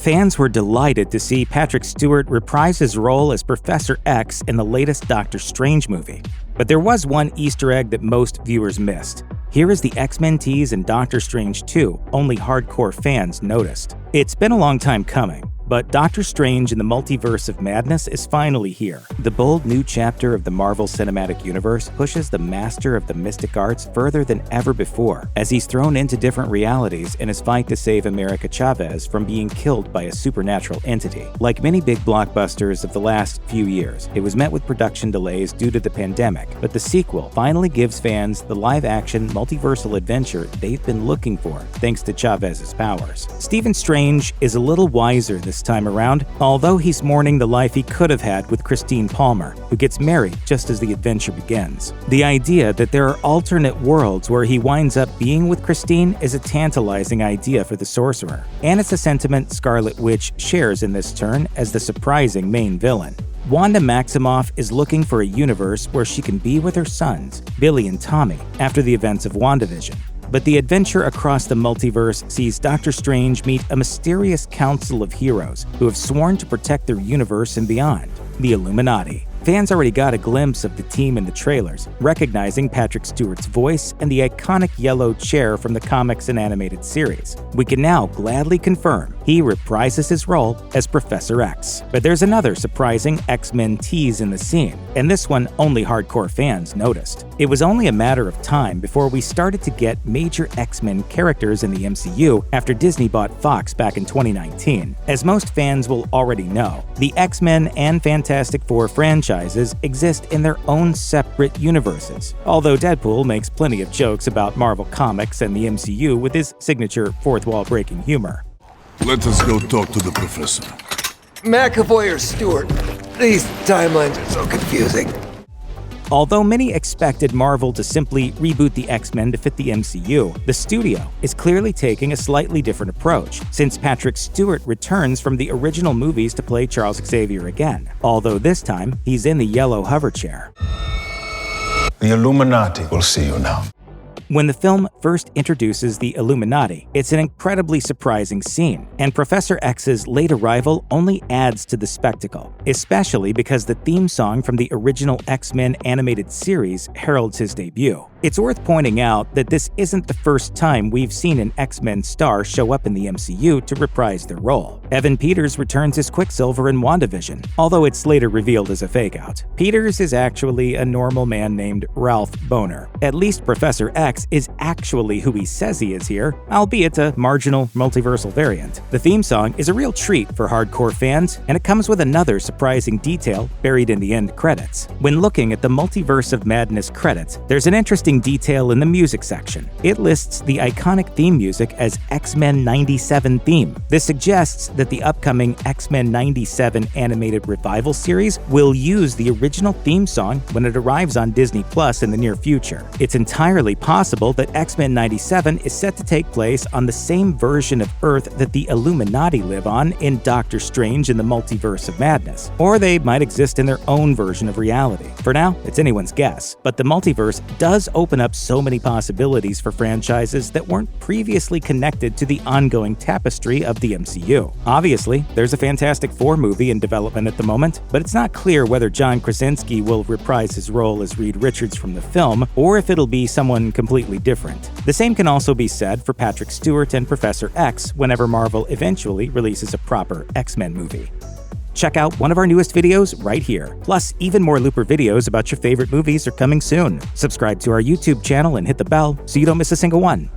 Fans were delighted to see Patrick Stewart reprise his role as Professor X in the latest Doctor Strange movie. But there was one Easter egg that most viewers missed. Here is the X-Men tease in Doctor Strange 2 only hardcore fans noticed. It's been a long time coming, but Doctor Strange in the Multiverse of Madness is finally here. The bold new chapter of the Marvel Cinematic Universe pushes the master of the mystic arts further than ever before, as he's thrown into different realities in his fight to save America Chavez from being killed by a supernatural entity. Like many big blockbusters of the last few years, it was met with production delays due to the pandemic, but the sequel finally gives fans the live-action multiversal adventure they've been looking for, thanks to Chavez's powers. Stephen Strange is a little wiser this time around, although he's mourning the life he could have had with Christine Palmer, who gets married just as the adventure begins. The idea that there are alternate worlds where he winds up being with Christine is a tantalizing idea for the sorcerer, and it's a sentiment Scarlet Witch shares in this turn as the surprising main villain. Wanda Maximoff is looking for a universe where she can be with her sons, Billy and Tommy, after the events of WandaVision. But the adventure across the multiverse sees Doctor Strange meet a mysterious council of heroes who have sworn to protect their universe and beyond, the Illuminati. Fans already got a glimpse of the team in the trailers, recognizing Patrick Stewart's voice and the iconic yellow chair from the comics and animated series. We can now gladly confirm he reprises his role as Professor X. But there's another surprising X-Men tease in the scene, and this one only hardcore fans noticed. It was only a matter of time before we started to get major X-Men characters in the MCU after Disney bought Fox back in 2019. As most fans will already know, the X-Men and Fantastic Four franchises exist in their own separate universes, although Deadpool makes plenty of jokes about Marvel Comics and the MCU with his signature fourth-wall-breaking humor. Let us go talk to the professor. McAvoy or Stewart? These timelines are so confusing. Although many expected Marvel to simply reboot the X-Men to fit the MCU, the studio is clearly taking a slightly different approach, since Patrick Stewart returns from the original movies to play Charles Xavier again, although this time he's in the yellow hover chair. The Illuminati will see you now. When the film first introduces the Illuminati, it's an incredibly surprising scene, and Professor X's late arrival only adds to the spectacle, especially because the theme song from the original X-Men animated series heralds his debut. It's worth pointing out that this isn't the first time we've seen an X-Men star show up in the MCU to reprise their role. Evan Peters returns as Quicksilver in WandaVision, although it's later revealed as a fake-out. Peters is actually a normal man named Ralph Boner. At least Professor X is actually who he says he is here, albeit a marginal multiversal variant. The theme song is a real treat for hardcore fans, and it comes with another surprising detail buried in the end credits. When looking at the Multiverse of Madness credits, there's an interesting detail in the music section. It lists the iconic theme music as X-Men 97 theme. This suggests that the upcoming X-Men 97 animated revival series will use the original theme song when it arrives on Disney Plus in the near future. It's entirely possible that X-Men 97 is set to take place on the same version of Earth that the Illuminati live on in Doctor Strange in the Multiverse of Madness, or they might exist in their own version of reality. For now, it's anyone's guess, but the multiverse does open up so many possibilities for franchises that weren't previously connected to the ongoing tapestry of the MCU. Obviously, there's a Fantastic Four movie in development at the moment, but it's not clear whether John Krasinski will reprise his role as Reed Richards from the film, or if it'll be someone completely different. The same can also be said for Patrick Stewart and Professor X whenever Marvel eventually releases a proper X-Men movie. Check out one of our newest videos right here. Plus, even more Looper videos about your favorite movies are coming soon. Subscribe to our YouTube channel and hit the bell so you don't miss a single one.